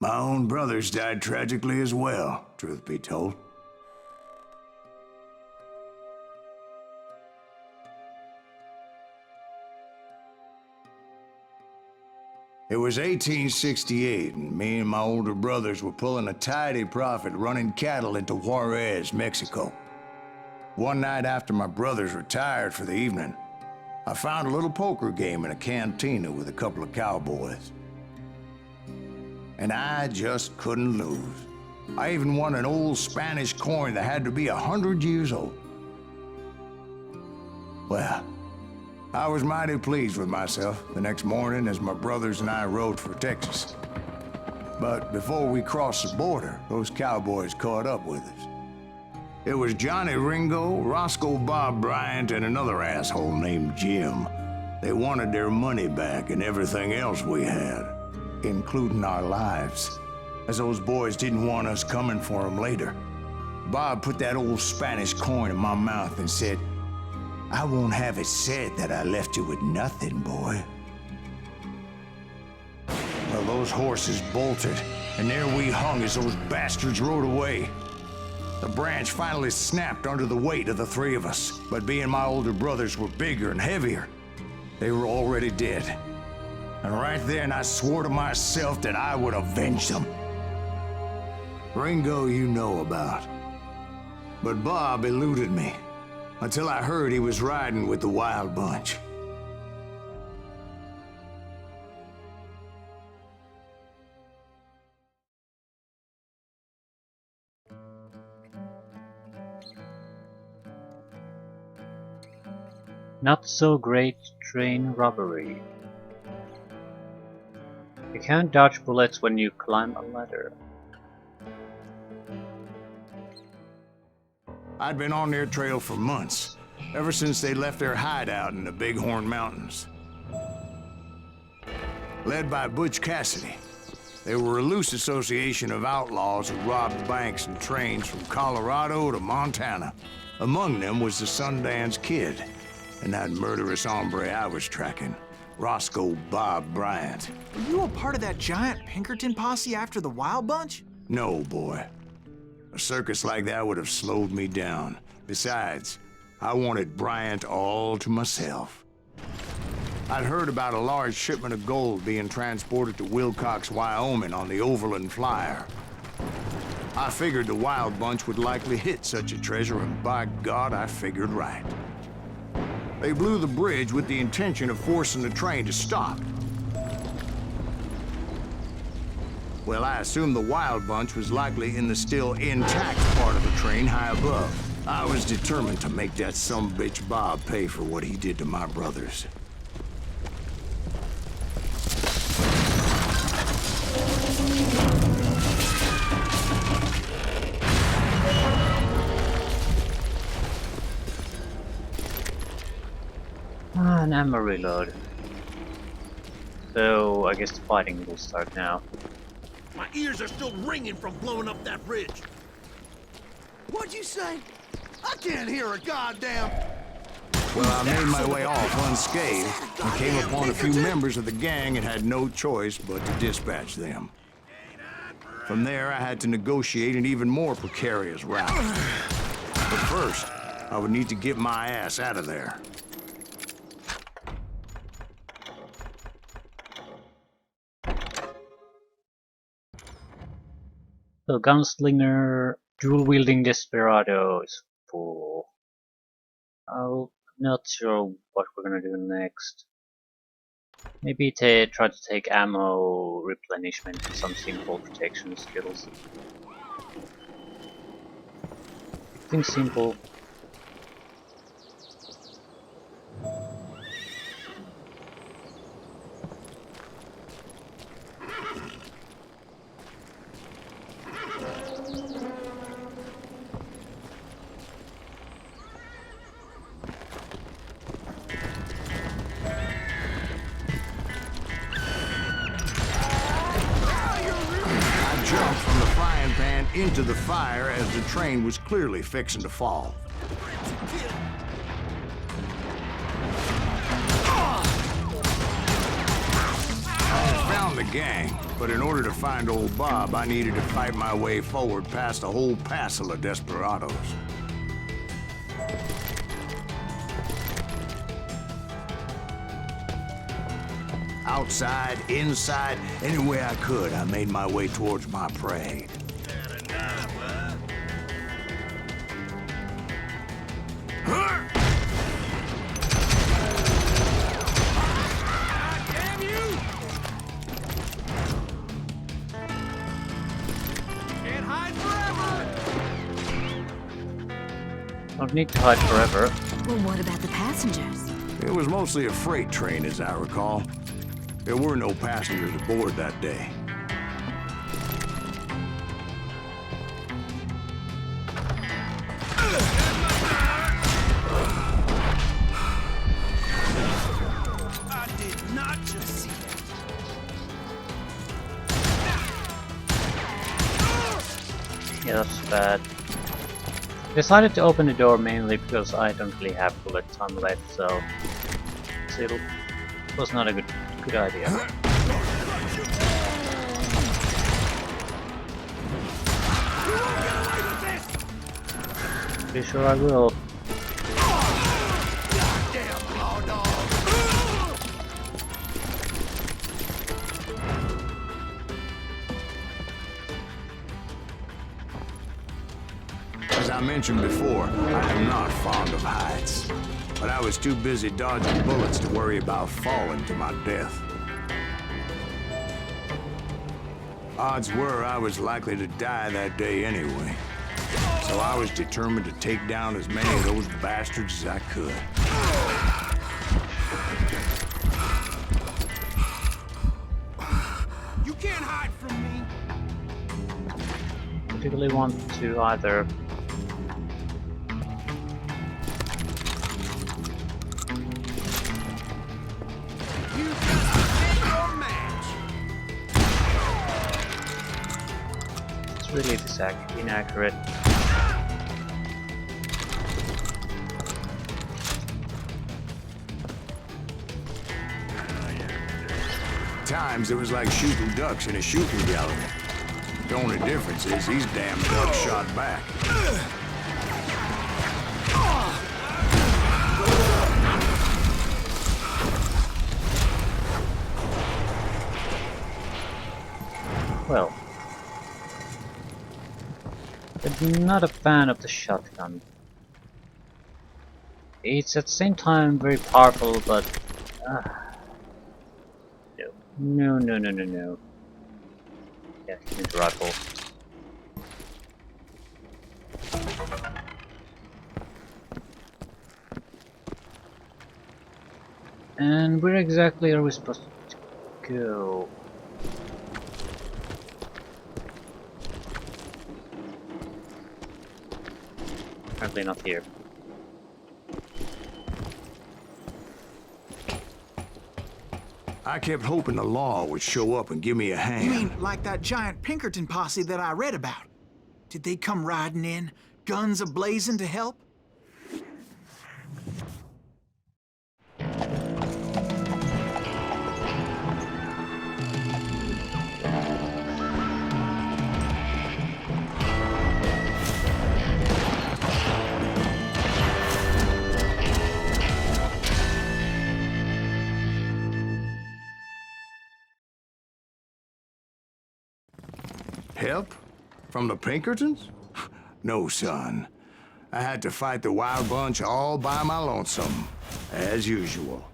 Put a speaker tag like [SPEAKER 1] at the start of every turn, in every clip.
[SPEAKER 1] My own brothers died tragically as well, truth be told. It was 1868, and me and my older brothers were pulling a tidy profit running cattle into Juarez, Mexico. One night after my brothers retired for the evening, I found a little poker game in a cantina with a couple of cowboys. And I just couldn't lose. I even won an old Spanish coin that had to be 100 years old. Well, I was mighty pleased with myself the next morning as my brothers and I rode for Texas. But before we crossed the border, those cowboys caught up with us. It was Johnny Ringo, Roscoe Bob Bryant, and another asshole named Jim. They wanted their money back and everything else we had, including our lives, as those boys didn't want us coming for them later. Bob put that old Spanish coin in my mouth and said, "I won't have it said that I left you with nothing, boy." Well, those horses bolted, and there we hung as those bastards rode away. The branch finally snapped under the weight of the three of us, but being my older brothers were bigger and heavier, they were already dead. And right then I swore to myself that I would avenge them. Ringo you know about. But Bob eluded me, until I heard he was riding with the Wild Bunch.
[SPEAKER 2] Not so great train robbery. You can't dodge bullets when you climb a ladder.
[SPEAKER 1] I'd been on their trail for months, ever since they left their hideout in the Bighorn Mountains. Led by Butch Cassidy, they were a loose association of outlaws who robbed banks and trains from Colorado to Montana. Among them was the Sundance Kid, and that murderous hombre I was tracking, Roscoe Bob Bryant.
[SPEAKER 3] Were you a part of that giant Pinkerton posse after the Wild Bunch?
[SPEAKER 1] No, boy. A circus like that would have slowed me down. Besides, I wanted Bryant all to myself. I'd heard about a large shipment of gold being transported to Wilcox, Wyoming on the Overland Flyer. I figured the Wild Bunch would likely hit such a treasure, and by God, I figured right. They blew the bridge with the intention of forcing the train to stop. Well, I assumed the Wild Bunch was likely in the still intact part of the train high above. I was determined to make that sumbitch Bob pay for what he did to my brothers.
[SPEAKER 2] An ammo reload. So I guess the fighting will start now.
[SPEAKER 4] My ears are still ringing from blowing up that bridge.
[SPEAKER 5] What'd you say? I can't hear a goddamn...
[SPEAKER 1] Well, I made my way off unscathed and came upon a few members of the gang and had no choice but to dispatch them. From there, I had to negotiate an even more precarious route. But first, I would need to get my ass out of there.
[SPEAKER 2] So Gunslinger, dual-wielding desperado is full. I'm not sure what we're gonna do next. Maybe try to take ammo replenishment and some simple protection skills. I think simple.
[SPEAKER 1] Jumped from the frying pan into the fire as the train was clearly fixing to fall. I found the gang, but in order to find old Bob, I needed to fight my way forward past a whole passel of desperados. Outside, inside, any way I could, I made my way towards my prey.
[SPEAKER 4] Damn you! Can't hide forever!
[SPEAKER 2] Don't need to hide forever.
[SPEAKER 6] Well, what about the passengers?
[SPEAKER 1] It was mostly a freight train, as I recall. There were no passengers aboard that day.
[SPEAKER 5] I did not just see that.
[SPEAKER 2] Yeah, that's bad. Decided to open the door mainly because I don't really have bullet time left, so it was not a good idea. Pretty sure I will.
[SPEAKER 5] Damn law dog.
[SPEAKER 1] As I mentioned before, I am not fond of heights. But I was too busy dodging bullets to worry about falling to my death. Odds were I was likely to die that day anyway. So I was determined to take down as many of those bastards as I could.
[SPEAKER 5] You can't hide from me.
[SPEAKER 2] Particularly want to either
[SPEAKER 5] You just became your match.
[SPEAKER 2] it's really inaccurate.
[SPEAKER 1] Times it was like shooting ducks in a shooting gallery. The only difference is these damn ducks shot back.
[SPEAKER 2] Well, I'm not a fan of the shotgun. It's at the same time very powerful, but no. Yeah, give me the rifle. And where exactly are we supposed to go? Apparently not here.
[SPEAKER 1] I kept hoping the law would show up and give me a hand.
[SPEAKER 3] You mean like that giant Pinkerton posse that I read about? Did they come riding in, guns a-blazing to help?
[SPEAKER 1] Help? From the Pinkertons? No, son. I had to fight the wild bunch all by my lonesome, as usual.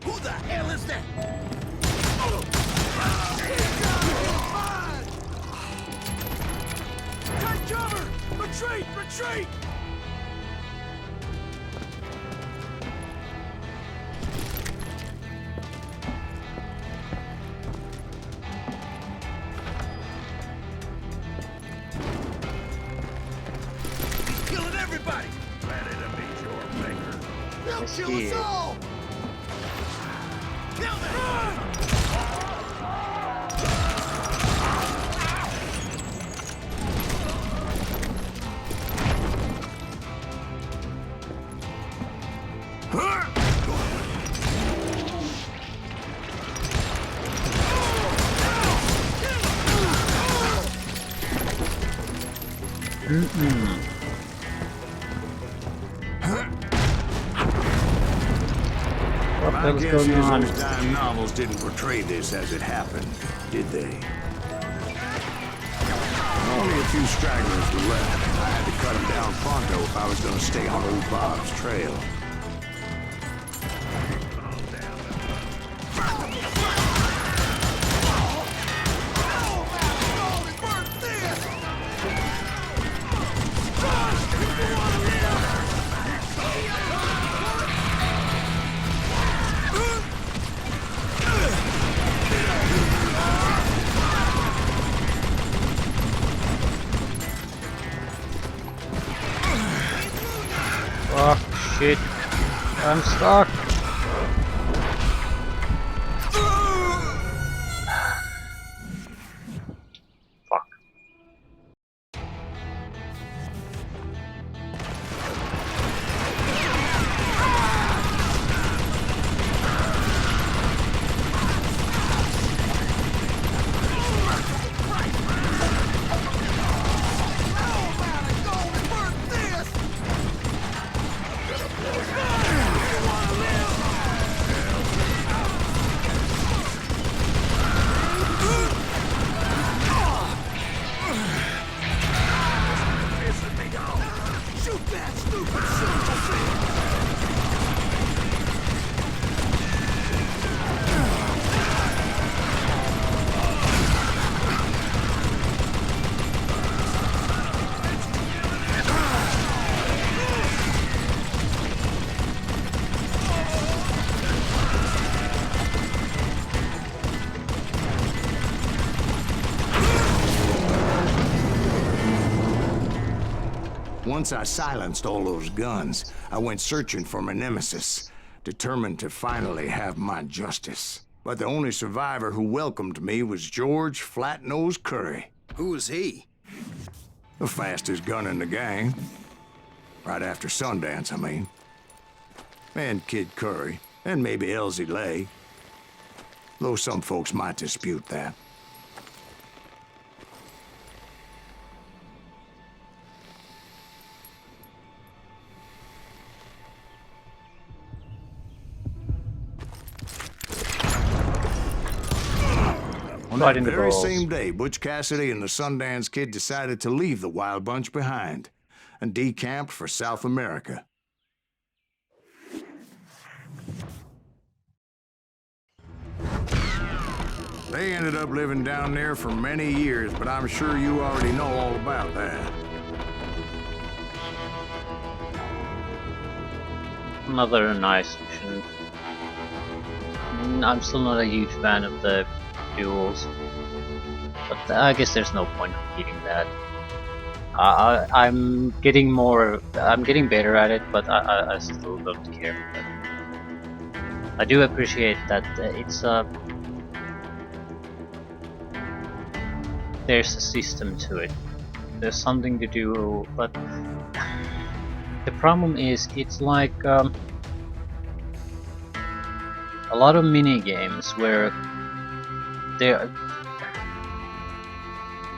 [SPEAKER 5] Who the hell is that? Take cover! Retreat! Retreat! Killing everybody!
[SPEAKER 4] Ready to meet your maker.
[SPEAKER 5] They'll
[SPEAKER 2] Yes,
[SPEAKER 5] kill
[SPEAKER 2] he
[SPEAKER 5] us
[SPEAKER 2] is.
[SPEAKER 5] all! Kill them!
[SPEAKER 2] What
[SPEAKER 1] My
[SPEAKER 2] the hell's
[SPEAKER 1] guess
[SPEAKER 2] going
[SPEAKER 1] is
[SPEAKER 2] on?
[SPEAKER 1] those dime novels didn't portray this as it happened, did they? Only a few stragglers were left. I had to cut them down pronto if I was going to stay on old Bob's trail.
[SPEAKER 2] Oh shit. I'm stuck. Fuck.
[SPEAKER 5] Shoot that stupid son of a bitch!
[SPEAKER 1] Once I silenced all those guns, I went searching for my nemesis, determined to finally have my justice. But the only survivor who welcomed me was George Flat-Nosed Curry.
[SPEAKER 5] Who was he?
[SPEAKER 1] The fastest gun in the gang. Right after Sundance, I mean. And Kid Curry, and maybe Elsie Lay. Though some folks might dispute that. On that
[SPEAKER 2] Right in the
[SPEAKER 1] very
[SPEAKER 2] balls.
[SPEAKER 1] same day, Butch Cassidy and the Sundance Kid decided to leave the Wild Bunch behind and decamped for South America. They ended up living down there for many years, but I'm sure you already know all about that.
[SPEAKER 2] Another nice mission. I'm still not a huge fan of the duels, but I guess there's no point repeating that. I'm getting better at it, but I still don't care. I do appreciate that it's there's a system to it. There's something to do, but the problem is it's like a lot of mini games where there.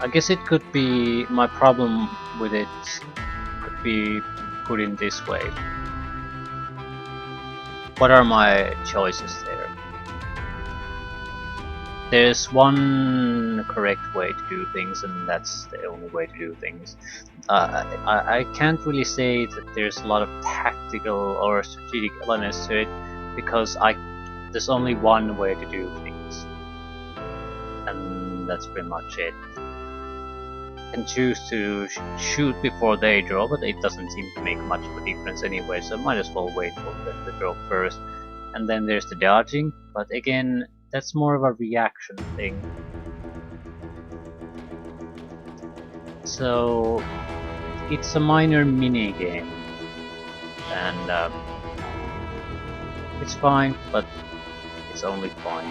[SPEAKER 2] I guess it could be my problem with it could be put in this way. What are my choices there? There's one correct way to do things, and that's the only way to do things. I can't really say that there's a lot of tactical or strategic elements to it, because there's only one way to do things, and that's pretty much it. Can choose to shoot before they draw, but it doesn't seem to make much of a difference anyway, so might as well wait for them to draw first. And then there's the dodging, but again, that's more of a reaction thing. So it's a minor mini game, and it's fine, but it's only fine.